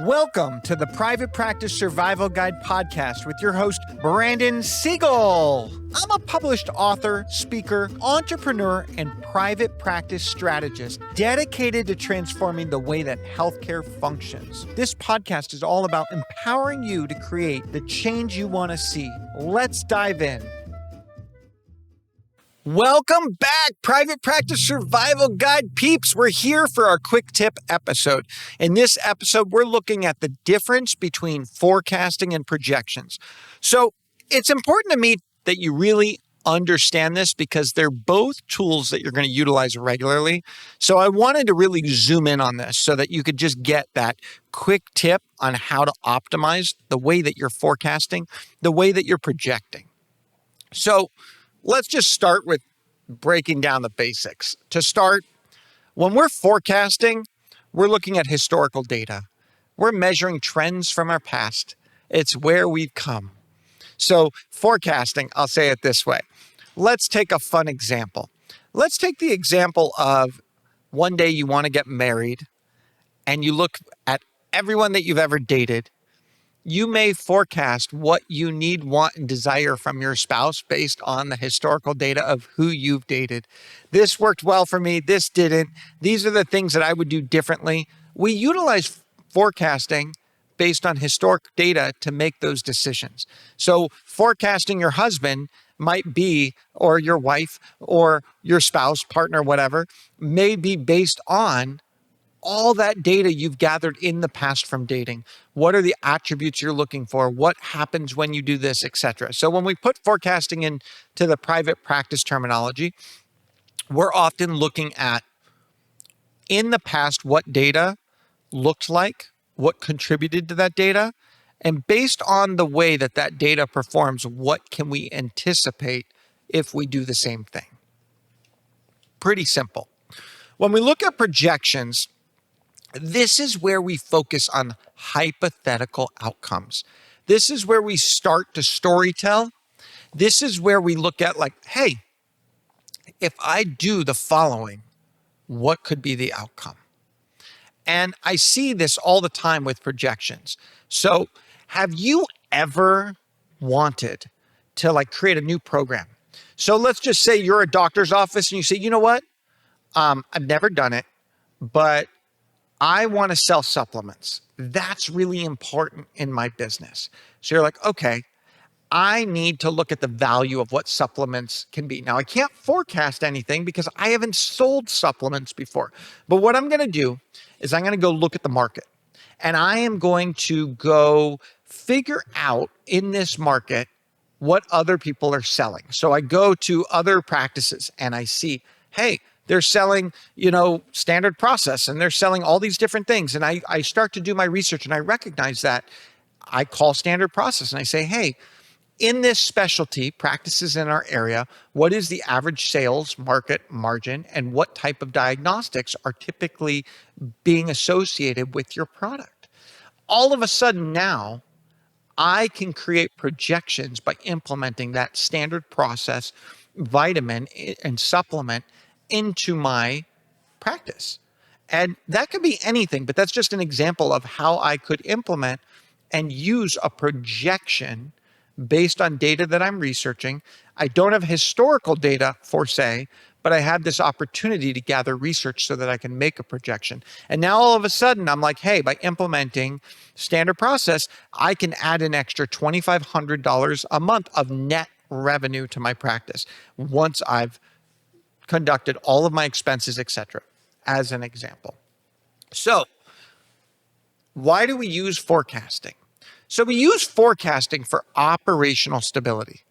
Welcome to the Private Practice Survival Guide podcast with your host, Brandon Seigel. I'm a published author, speaker, entrepreneur, and private practice strategist dedicated to transforming the way that healthcare functions. This podcast is all about empowering you to create the change you want to see. Let's dive in. Welcome back, Private Practice Survival Guide peeps. We're here for our quick tip episode. In this episode, we're looking at the difference between forecasting and projections. So it's important to me that you really understand this because they're both tools that you're going to utilize regularly. So I wanted to really zoom in on this so that you could just get that quick tip on how to optimize the way that you're forecasting, the way that you're projecting. So let's just start with breaking down the basics. To start, when we're forecasting, we're looking at historical data. We're measuring trends from our past. It's where we've come. So forecasting, I'll say it this way. Let's take a fun example. Let's take the example of one day you want to get married and you look at everyone that you've ever dated. You may forecast what you need, want, and desire from your spouse based on the historical data of who you've dated. This worked well for me. This didn't. These are the things that I would do differently. We utilize forecasting based on historic data to make those decisions. So forecasting your husband might be, or your wife, or your spouse, partner, whatever, may be based on all that data you've gathered in the past from dating. What are the attributes you're looking for? What happens when you do this, etc. So when we put forecasting into the private practice terminology, we're often looking at in the past what data looked like, what contributed to that data, and based on the way that that data performs, what can we anticipate if we do the same thing? Pretty simple. When we look at projections, this is where we focus on hypothetical outcomes. This is where we start to storytell. This is where we look at like, hey, if I do the following, what could be the outcome? And I see this all the time with projections. So have you ever wanted to like create a new program? So let's just say you're a doctor's office and you say, you know what? I've never done it, but I want to sell supplements. That's really important in my business. So you're like, okay, I need to look at the value of what supplements can be. Now, I can't forecast anything because I haven't sold supplements before. But what I'm going to do is I'm going to go look at the market. And I am going to go figure out in this market what other people are selling. So I go to other practices and I see, hey, they're selling, standard process and they're selling all these different things. And I start to do my research and I recognize that. I call standard process and I say, hey, in this specialty, practices in our area, what is the average sales market margin and what type of diagnostics are typically being associated with your product? All of a sudden now, I can create projections by implementing that standard process, vitamin and supplement into my practice. And that could be anything, but that's just an example of how I could implement and use a projection based on data that I'm researching. I don't have historical data per se, but I have this opportunity to gather research so that I can make a projection. And now all of a sudden I'm like, hey, by implementing standard process, I can add an extra $2,500 a month of net revenue to my practice once I've conducted all of my expenses, etc., as an example. So why do we use forecasting? So we use forecasting for operational stability.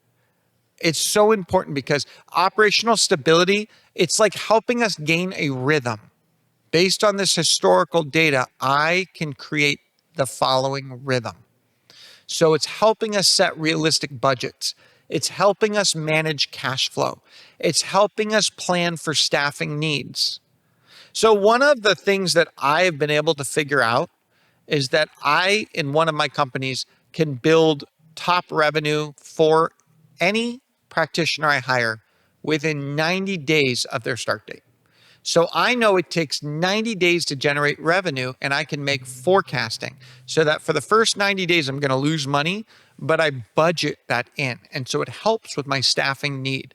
It's so important because operational stability, it's like helping us gain a rhythm. Based on this historical data, I can create the following rhythm. So it's helping us set realistic budgets. It's helping us manage cash flow. It's helping us plan for staffing needs. So one of the things that I have been able to figure out is that I, in one of my companies, can build top revenue for any practitioner I hire within 90 days of their start date. So I know it takes 90 days to generate revenue, and I can make forecasting so that for the first 90 days, I'm going to lose money, but I budget that in. And so it helps with my staffing need.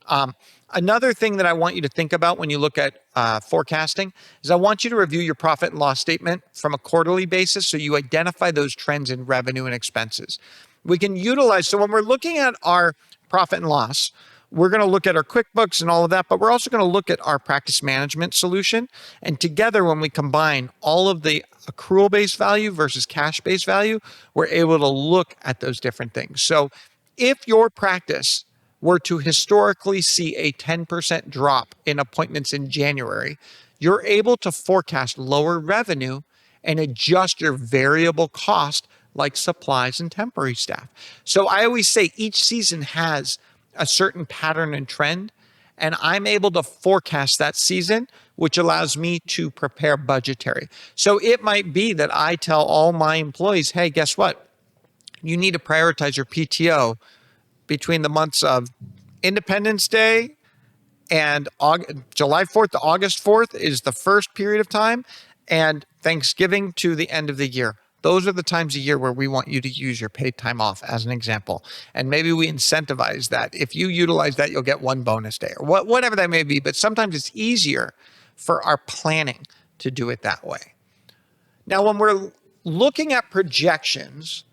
Um, Another thing that I want you to think about when you look at forecasting is I want you to review your profit and loss statement from a quarterly basis so you identify those trends in revenue and expenses. We can utilize, so when we're looking at our profit and loss, we're going to look at our QuickBooks and all of that, but we're also going to look at our practice management solution. And together, when we combine all of the accrual-based value versus cash-based value, we're able to look at those different things. So if your practice were to historically see a 10% drop in appointments in January, you're able to forecast lower revenue and adjust your variable cost like supplies and temporary staff. So I always say each season has a certain pattern and trend, and I'm able to forecast that season, which allows me to prepare budgetary. So it might be that I tell all my employees, hey, guess what? You need to prioritize your PTO between the months of Independence Day and July 4th to August 4th is the first period of time, and Thanksgiving to the end of the year. Those are the times a year where we want you to use your paid time off, as an example. And maybe we incentivize that. If you utilize that, you'll get one bonus day or whatever that may be. But sometimes it's easier for our planning to do it that way. Now, when we're looking at projections,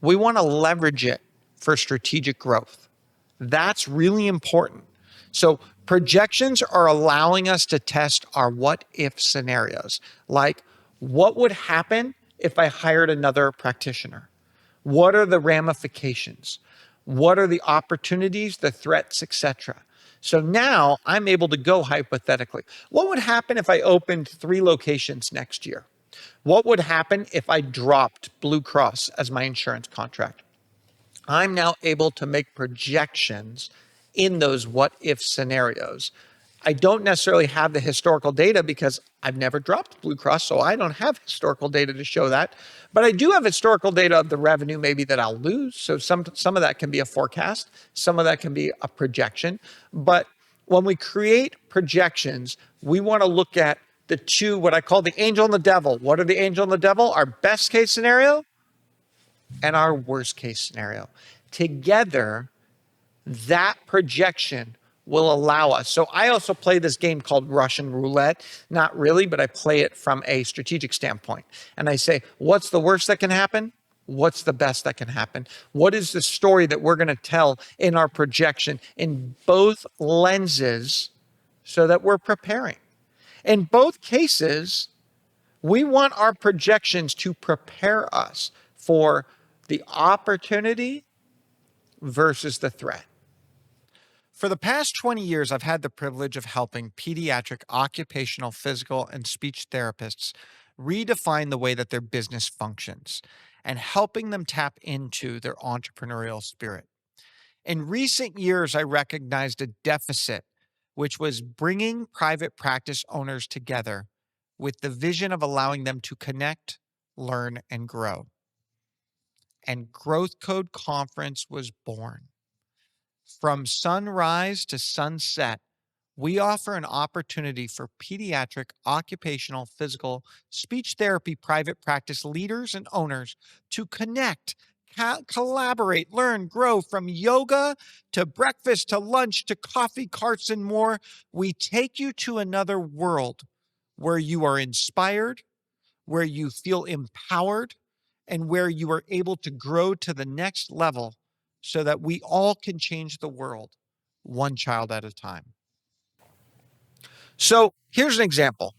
we want to leverage it for strategic growth. That's really important. So projections are allowing us to test our what if scenarios, like what would happen if I hired another practitioner? What are the ramifications? What are the opportunities, the threats, etc.? So now I'm able to go hypothetically. What would happen if I opened 3 locations next year? What would happen if I dropped Blue Cross as my insurance contract? I'm now able to make projections in those what if scenarios. I don't necessarily have the historical data because I've never dropped Blue Cross, so I don't have historical data to show that. But I do have historical data of the revenue maybe that I'll lose. So some of that can be a forecast, some of that can be a projection. But when we create projections, we want to look at the two, what I call the angel and the devil. What are the angel and the devil? Our best case scenario and our worst case scenario. Together, that projection will allow us. So I also play this game called Russian roulette. Not really, but I play it from a strategic standpoint. And I say, what's the worst that can happen? What's the best that can happen? What is the story that we're going to tell in our projection in both lenses so that we're preparing? In both cases, we want our projections to prepare us for the opportunity versus the threat. For the past 20 years, I've had the privilege of helping pediatric occupational, physical, and speech therapists redefine the way that their business functions and helping them tap into their entrepreneurial spirit. In recent years, I recognized a deficit, which was bringing private practice owners together with the vision of allowing them to connect, learn, and grow. And Growth Code Conference was born. From sunrise to sunset, we offer an opportunity for pediatric, occupational, physical, speech therapy private practice leaders and owners to connect, collaborate, learn, grow from yoga to breakfast to lunch to coffee carts and more. We take you to another world where you are inspired, where you feel empowered, and where you are able to grow to the next level so that we all can change the world one child at a time. So here's an example.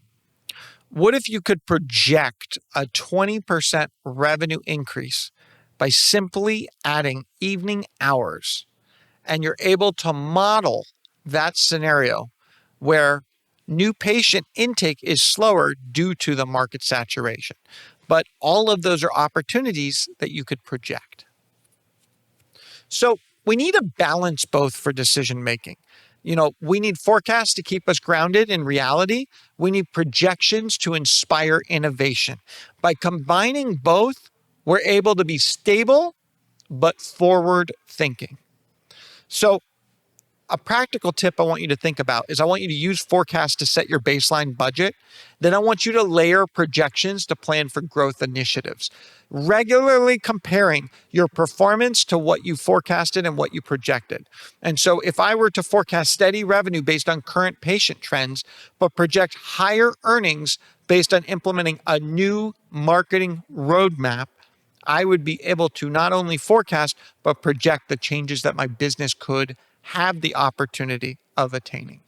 What if you could project a 20% revenue increase by simply adding evening hours, and you're able to model that scenario where new patient intake is slower due to the market saturation? But all of those are opportunities that you could project. So we need to balance both for decision making. We need forecasts to keep us grounded in reality. We need projections to inspire innovation. By combining both, we're able to be stable but forward thinking. So a practical tip I want you to think about is I want you to use forecasts to set your baseline budget. Then I want you to layer projections to plan for growth initiatives. Regularly comparing your performance to what you forecasted and what you projected. And so if I were to forecast steady revenue based on current patient trends, but project higher earnings based on implementing a new marketing roadmap, I would be able to not only forecast, but project the changes that my business could have the opportunity of attaining.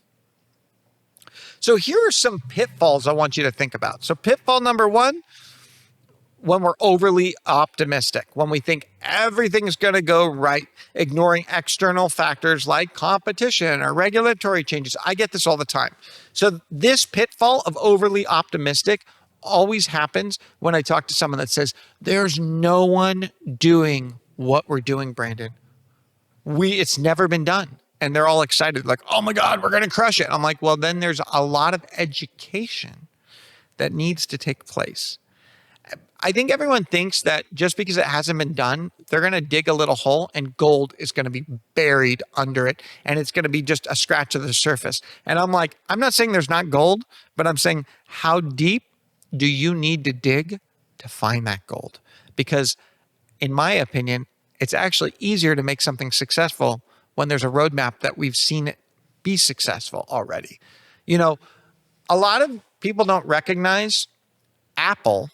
So here are some pitfalls I want you to think about. So pitfall number one, when we're overly optimistic, when we think everything's going to go right, ignoring external factors like competition or regulatory changes. I get this all the time. So this pitfall of overly optimistic always happens when I talk to someone that says, there's no one doing what we're doing, Brandon. It's never been done. And they're all excited, like, oh my God, we're going to crush it. I'm like, well, then there's a lot of education that needs to take place. I think everyone thinks that just because it hasn't been done, they're going to dig a little hole and gold is going to be buried under it. And it's going to be just a scratch of the surface. And I'm like, I'm not saying there's not gold, but I'm saying, how deep do you need to dig to find that gold? Because in my opinion, it's actually easier to make something successful when there's a roadmap that we've seen it be successful already. You know, a lot of people don't recognize Apple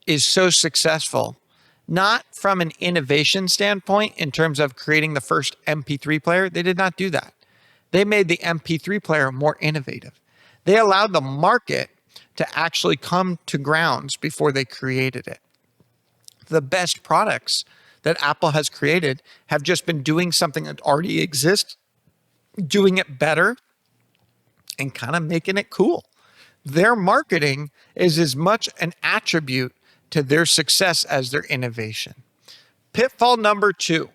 is so successful, not from an innovation standpoint in terms of creating the first MP3 player. They did not do that. They made the MP3 player more innovative. They allowed the market to actually come to grounds before they created it. The best products that Apple has created have just been doing something that already exists, doing it better, and kind of making it cool. Their marketing is as much an attribute to their success as their innovation. Pitfall number two,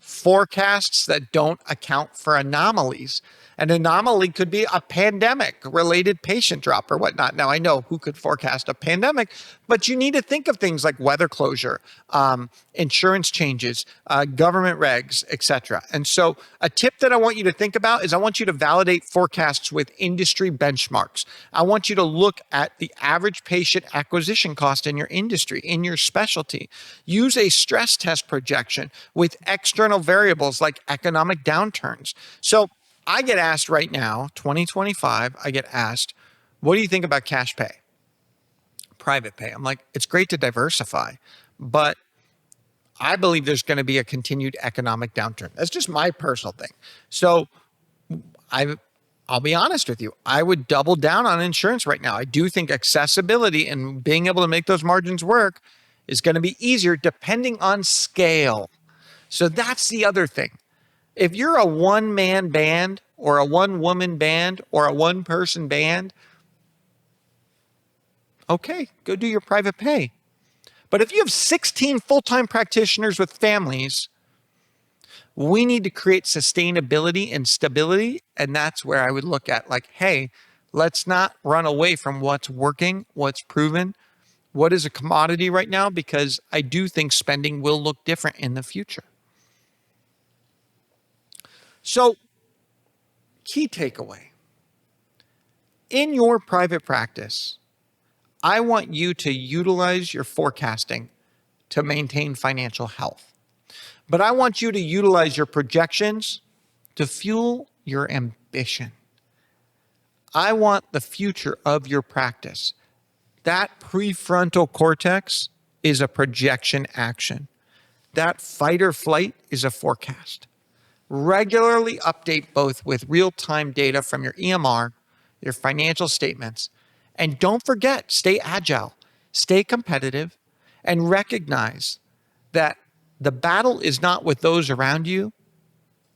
forecasts that don't account for anomalies. An anomaly could be a pandemic-related patient drop or whatnot. Now, I know who could forecast a pandemic, but you need to think of things like weather closure, insurance changes, government regs, etc. And so a tip that I want you to think about is I want you to validate forecasts with industry benchmarks. I want you to look at the average patient acquisition cost in your industry, in your specialty. Use a stress test projection with external variables like economic downturns. So I get asked right now, 2025, I get asked, what do you think about cash pay? Private pay. I'm like, it's great to diversify, but I believe there's going to be a continued economic downturn. That's just my personal thing. So I'll be honest with you. I would double down on insurance right now. I do think accessibility and being able to make those margins work is going to be easier depending on scale. So that's the other thing. If you're a one-man band or a one-woman band or a one-person band, okay, go do your private pay. But if you have 16 full-time practitioners with families, we need to create sustainability and stability. And that's where I would look at like, hey, let's not run away from what's working, what's proven, what is a commodity right now, because I do think spending will look different in the future. So, key takeaway. In your private practice, I want you to utilize your forecasting to maintain financial health. But I want you to utilize your projections to fuel your ambition. I want the future of your practice. That prefrontal cortex is a projection action. That fight or flight is a forecast. Regularly update both with real-time data from your EMR, your financial statements, and don't forget, stay agile, stay competitive, and recognize that the battle is not with those around you,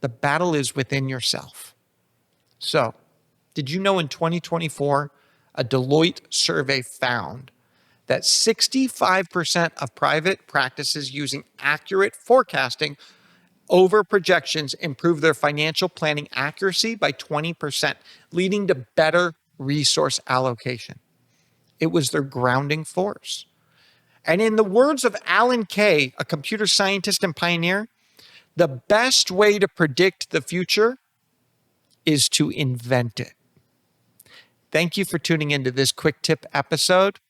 the battle is within yourself. So, did you know in 2024, a Deloitte survey found that 65% of private practices using accurate forecasting over projections improve their financial planning accuracy by 20%, leading to better resource allocation. It was their grounding force. And in the words of Alan Kay, a computer scientist and pioneer, the best way to predict the future is to invent it. Thank you for tuning into this quick tip episode.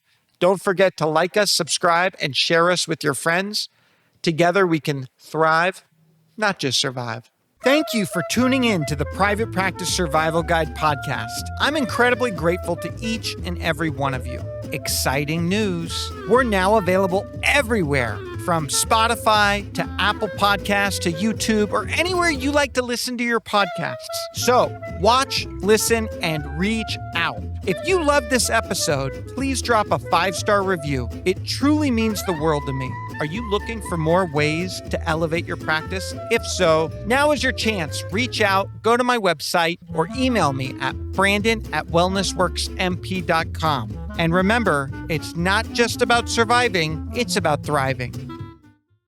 Don't forget to like us, subscribe, and share us with your friends. Together we can thrive, not just survive. Thank you for tuning in to the Private Practice Survival Guide podcast. I'm incredibly grateful to each and every one of you. Exciting news. We're now available everywhere, from Spotify to Apple Podcasts to YouTube or anywhere you like to listen to your podcasts. So watch, listen, and reach out. If you love this episode, please drop a 5-star review. It truly means the world to me. Are you looking for more ways to elevate your practice? If so, now is your chance. Reach out, go to my website, or email me at brandon@wellnessworksmp.com. And remember, it's not just about surviving, it's about thriving.